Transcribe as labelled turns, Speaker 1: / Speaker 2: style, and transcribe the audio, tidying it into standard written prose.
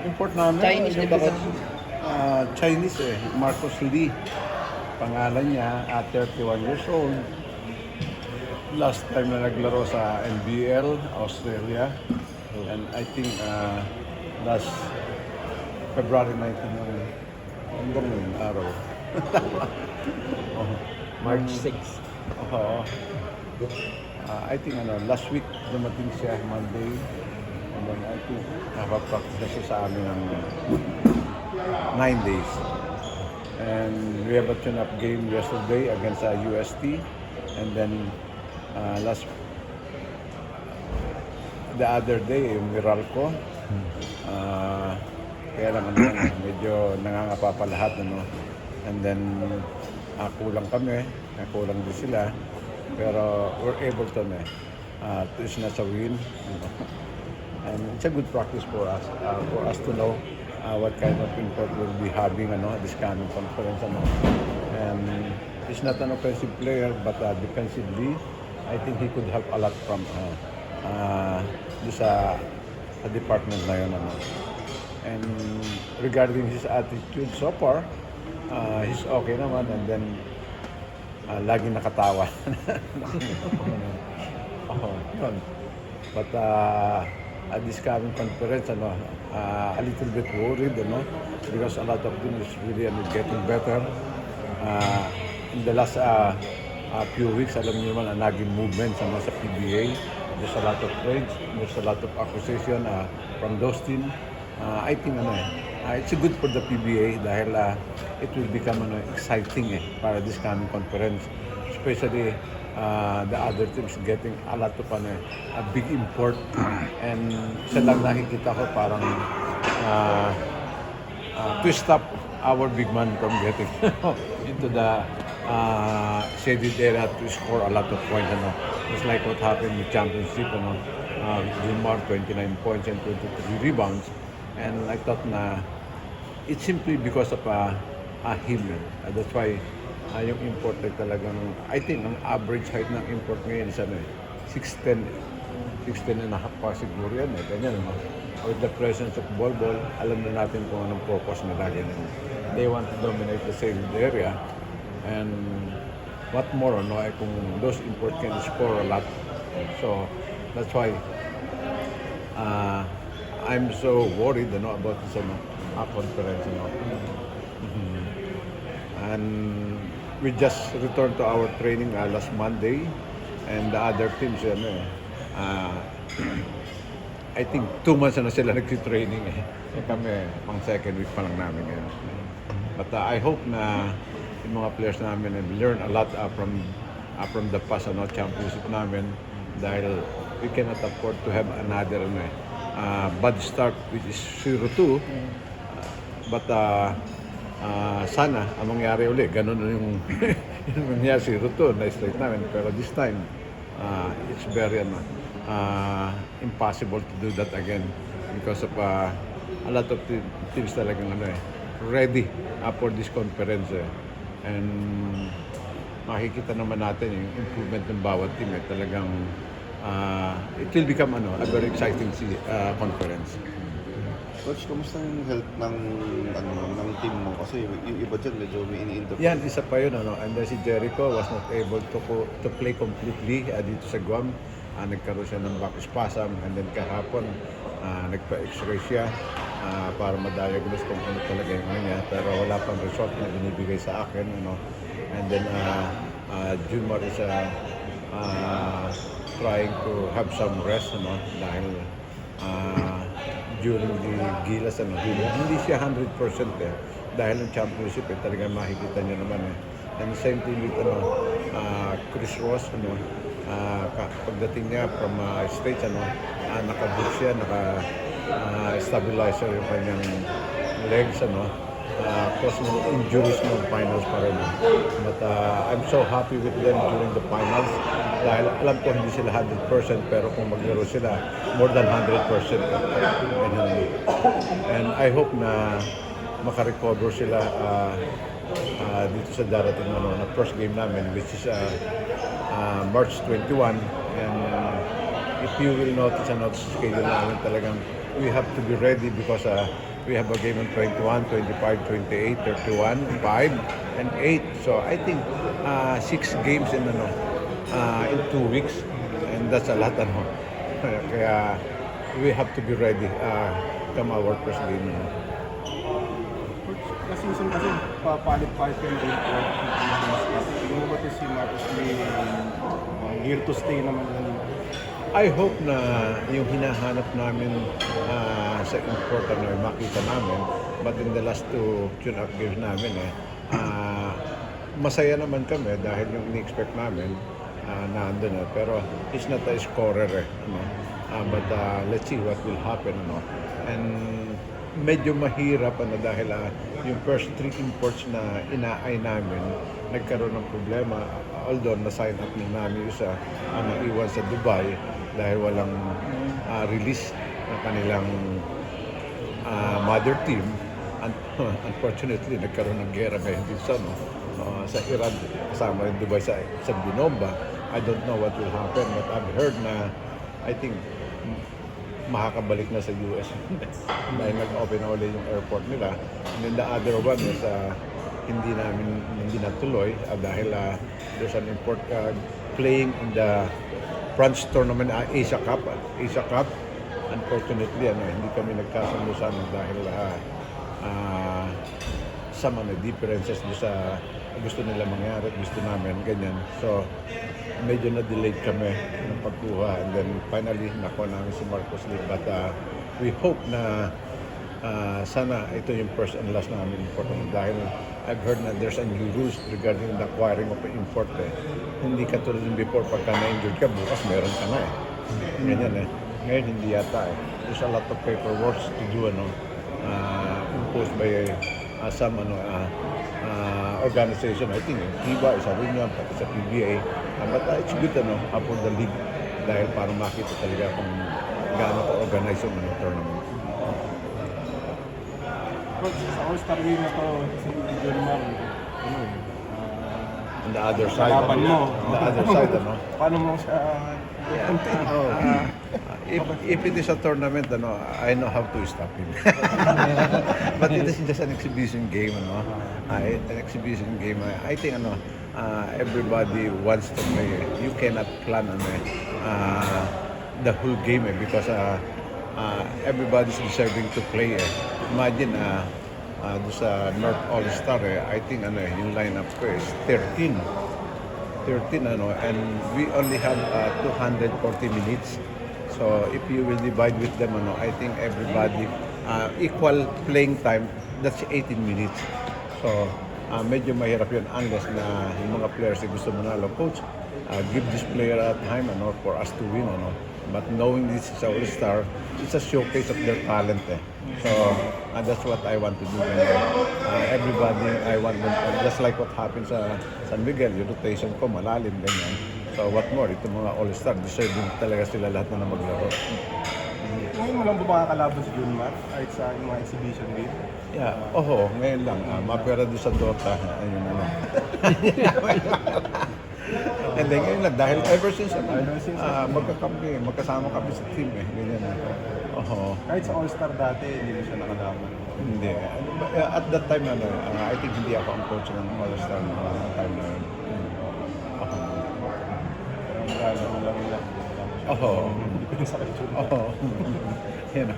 Speaker 1: import namin.
Speaker 2: Chinese, di ba,
Speaker 1: Yung
Speaker 2: coach?
Speaker 1: Chinese Marcos Lee. Pangalan niya, at 31 years old. Last time na naglaro sa NBL, Australia. And I think last February 19 yung ganun araw.
Speaker 2: March 6.
Speaker 1: Oo. I think last week dumating siya Monday. And then I think nakapractice na siya sa amin ng 9 days. And we have a tune-up game yesterday against UST. And then the other day, yung Meralco. Kaya lang medyo nangangapa pa lahat. And then kulang kami, kulang din sila. Pero we're able to is not a win. And it's a good practice for us to know what kind of import we'll be having this coming conference. And he's not an offensive player, but defensively, I think he could help a lot from sa department na yun. And regarding his attitude so far, he's okay naman, and then laging nakatawa. Yun. But at this coming conference, a little bit worried, because a lot of them is really getting better. In the last few weeks, alam niyo naman, naging movement sa PBA. There's a lot of trades, there's a lot of acquisition from those teams. I think it's good for the PBA dahil it will become exciting para this coming conference. Especially the other teams getting a lot of a big import. And sa lang nakikita ko parang to stop our big man from getting into the shaded area to score a lot of points. It's like what happened with championship. Gilmar, 29 points and 23 rebounds. And I thought it's simply because of him. That's why yung import ay talagang, I think, ang average height ng import ngayon is 6'10". 6'10 and a half pa siguro yan. Ganyan, with the presence of ball, alam na natin kung anong purpose nila. They want to dominate the same area. And what more, kung those import can score a lot. So, that's why I'm so worried about this conference. And we just returned to our training last Monday, and the other teams, I think 2 months na sila nag-training. Kami, pang second week pa lang namin ngayon. But I hope na yung mga players namin learn a lot from the past championship namin, dahil we cannot afford to have another bad start, which is 0-2. But sana ang mangyari uli, ganun yung nangyari 0-2 na straight namin. Pero this time, it's very impossible to do that again because of a lot of teams talagang ready for this conference. And makikita naman natin yung improvement ng bawat team. Talagang it will become a very exciting conference.
Speaker 3: Coach, kumusta yung health ng team mo? Kasi yung iba dyan medyo may ini-interview.
Speaker 1: Yan, isa pa yun. And then si Jericho was not able to play completely dito sa Guam. Nagkaroon siya ng back spasm, and then kahapon nagpa-x-ray siya para ma-diagnose kung ano talaga yung niya. Pero wala pang result na binibigay sa akin. And then Jumar is trying to have some rest, dahil during the Gilas, hindi siya 100% dahil ng championship, talagang makikita niyo naman. And same thing with Chris Ross, pagdating niya from States, naka-boot siya, naka-stabilizer yung kanyang legs, cause ng injuries ng finals pa rin. But I'm so happy with them during the finals, dahil alam ko hindi sila 100%, pero kung maglaro sila, more than 100%. And I hope na makarecover sila dito sa darating na first game namin, which is March 21. And if you will notice schedule namin, talagang we have to be ready because we have a game on 21, 25, 28, 31, 5, and 8. So I think 6 games in 2 weeks, and that's a lot. Kaya we have to be ready come our first game.
Speaker 2: Coach, season kasi papalit-palit yung game ko. Yung ba si Marcos may here to stay naman yun?
Speaker 1: I hope na yung hinahanap namin sa import makita namin, but in the last 2 tune-up games namin masaya naman kami dahil yung ini-expect namin nandun pero he's not a scorer but let's see what will happen and medyo mahirap dahil yung first 3 imports na inaay namin nagkaroon ng problema, although na-sign up na namin isa naiwan sa Dubai dahil walang release ng kanilang mother team. Unfortunately, nagkaroon ng gera ngayon din sa Iran, kasama rin Dubai sa Binomba. I don't know what will happen, but I've heard na I think makakabalik na sa US dahil nag-open na ulit yung airport nila. And then the other one is hindi natuloy dahil there's an import playing in the France tournament, Asia Cup. Unfortunately, hindi kami nagkasundo dahil sa mga differences sa gusto nila mangyari, gusto namin, ganyan. So, medyo na-delayed kami ng pagkuha. And then, finally, nakuha namin si Marcos Lee. But we hope na sana ito yung first and last namin import dahil I've heard na there's a new rules regarding the acquiring of import Hindi katulad yung before, pagka na-injured ka, bukas meron ka na Ganyan Ngayon hindi yata There's a lot of paperwork to do imposed by some organization. I think FIBA isa rin yun, pati sa PBA. But it's good for the league dahil para makita talaga kung gaano ka-organize yung tournament.
Speaker 2: Coach, sa All-Star game na to, si Junmar,
Speaker 1: On the other side,
Speaker 2: kalaban mo.
Speaker 1: On the other side,
Speaker 2: Paano mo siya
Speaker 1: If it is a tournament, I know how to stop him. But it is just an exhibition game, An exhibition game. I think, everybody wants to play. You cannot plan the whole game because everybody's deserving to play. Imagine, doon sa North All-Star, I think, yung lineup ko is 13, and we only have 240 minutes. So if you will divide with them, I think everybody equal playing time. That's 18 minutes. So medyo mahirap yun unless na yung mga players gusto manalo. Coach, give this player a time for us to win. But knowing this is a All-Star, it's a showcase of their talent. So that's what I want to do. Everybody, I want them, just like what happened sa San Miguel, yung rotation ko malalim, ganyan. So what more, itong mga All-Star, deserving talaga sila lahat na maglaro.
Speaker 2: Ngayon mo lang ba makakalaban si Junmar kahit sa mga exhibition game?
Speaker 1: Yeah, ngayon lang. Mapera doon sa Dota. Ayun And then ngayon lang, dahil ever since, magkasama kami sa team ganyan.
Speaker 2: Kahit sa All-Star dati, hindi mo siya nakalaban.
Speaker 1: Hindi. At that time, I think hindi ako ang coach ng All-Star ng time na yun.
Speaker 2: Pero ang gano'n lang.
Speaker 1: Oo.
Speaker 2: Hindi ko sa kay Junmar.
Speaker 1: Yan.